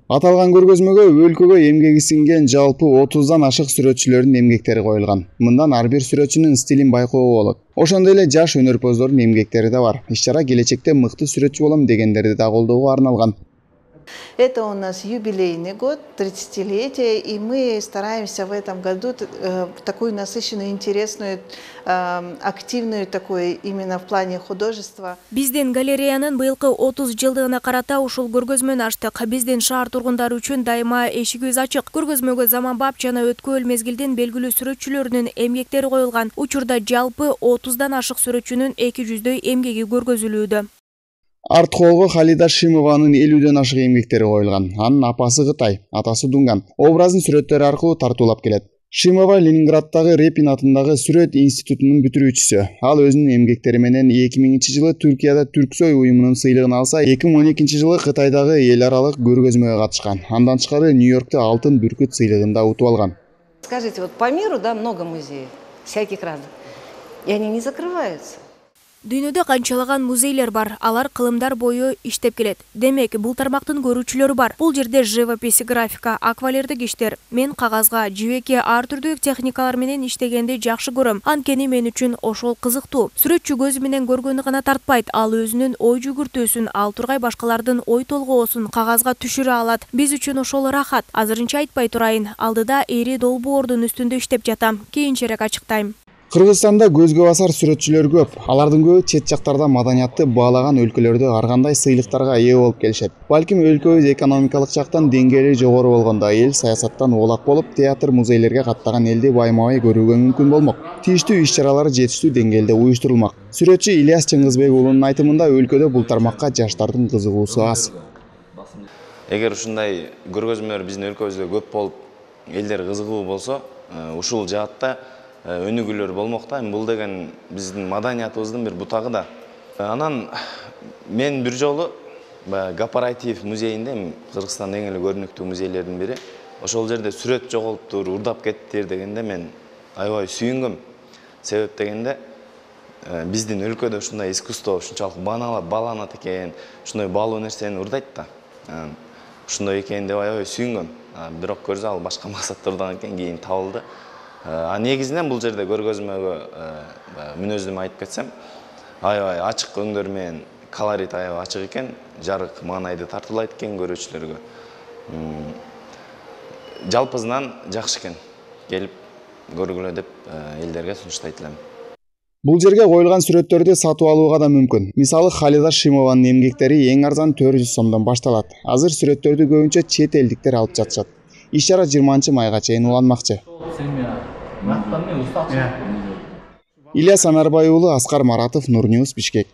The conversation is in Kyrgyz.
Аталган көргөзмөгө өлкөгө эмгеги сиңген жалпы 30дан ашык сүрөтчүлөрдүн эмгектери коюлган. Мындан ар бир сүрөтчүнүн стилин байкоого болот. Ошондой эле жаш өнөрпоздордун эмгектери да бар. Иш-чара келечекте мыкты сүрөтчү болом дегендерди да колдоого арналган. Это у нас юбилейный год, 30-летие, и мы стараемся в этом году такую насыщенную, интересную, активную такой именно в плане художества. Бизден галереянын быйылкы 30 жылдыгына карата ушул көргөзмөнү ачтык. Биздин шаар тургундары үчүн дайыма эшигибиз ачык. Көргөзмөгө заманбап жана өткөн мезгилдин белгилүү сүрөтчүлөрүнүн эмгектери коюлган. Учурда жалпы 30дан ашык сүрөтчүнүн 200дөй эмгеги көргөзүлүүдө. Арт-холго Халида Шимованын 50дөн ашык эмгектери коюлган. Анын апасы Кытай, атасы Дунган. Образын сүрөттөр аркылуу тартуулап келет. Шимова Ленинграддагы Репин атындагы сүрөт институтунун бүтүрүүчүсү. Ал өзүнүн эмгектери менен 2000-жылы Түркияда Түрксой уюмунун сыйлыгын алса, 2012-жылы Кытайдагы эл аралык көргөзмөгө катышкан. Андан тышкары Нью-Йоркто алтын бүркүт сыйлыгын да утуп алган. Скажите, вот по миру, да, много музеев, всяких разных, и они не закрываются. Дүйнөдө канчалаган музейлер бар, алар кылымдар бою иштеп келет. Демек, бул тармактын көрүүчүлөрү бар. Бул жерде живопись, графика, аквалердик иштер. Мен кагазга, жибекке ар түрдүү техникалар менен иштегенди жакшы көрөм. Анткени мен үчүн ошол кызыктуу. Сүрөтчү көзү менен көргөнү гана тартпайт. Ал өзүнүн ой жүгүртүүсүн, ал тургай башкалардын ой толгоосун кагазга түшүрө алат. Биз үчүн ошол рахат. Азырынча айтпай турайын. Алдыда эри долбоордун үстүндө иштеп жатам. Кийинчерээк ачыктайм. Кыргызстанда көзгө басар сүрөтчүлөр көп. Алардын көбү чет жактарда маданиятты баалаган өлкөлөрдө ар кандай сыйлыктарга ээ болуп келишет. Балким өлкөбүз экономикалык жактан деңгээли жогору болгондо эл саясаттан оолак болуп, театр, музейлерге каттаган элди байма-бай көрүүгө мүмкүн болмок. Тийиштүү иш-чаралар жетиштүү деңгээлде уюштурулмак. Сүрөтчү Ильяс Чыңгызбек уулунун айтымында өлкөдө бул тармакка жаштардын кызыгуусу аз. Эгер ушундай көргөзмөлөр биздин өлкөбүздө көп болуп, элдер кызыгуу болсо, ушул жаатта өнүгүүлөр болмокта. Бул деген биздин маданиятыбыздын бир бутагы да. Анан мен бир жолу Гапаратиев музейинде, Кыргызстандын эң эле көрүнүктүү музейлердин бири, ошол жерде сүрөт жоголуптур, урдап кеттир дегенде мен аябай сүйүнгөм. Себеп дегенде биздин өлкөдө ушундай искусство ушунчалык бааланат экен, ушундай баалуу нерсени урдайт да. Ушундай экен деп аябай сүйүнгөм. Бирок көрсө ал башка максаттардан экен, кийин табылды. Негизинен бул жерде көргөзмөгө мүнөзүмө айтып кетсем, аябай ачык өңдөр менен колорит аябай ачык экен, жарык маанайды тартуулайт экен көрүүчүлөргө. Жалпысынан жакшы экен. Келип көргүлө деп элдерге сунуштайт элем. Бул жерге коюлган сүрөттөрдү сатып алууга да мүмкүн. Мисалы Халида Шимованын эмгектери эң арзан 400 сомдон башталат. Азыр сүрөттөрдү көбүнчө чет элдиктер алып жатышат. Иш-чара 20-майга чейин уланмакчы. Ильяс Анарбай уулу, Аскар Маратов, Нур Ньюс, Бишкек.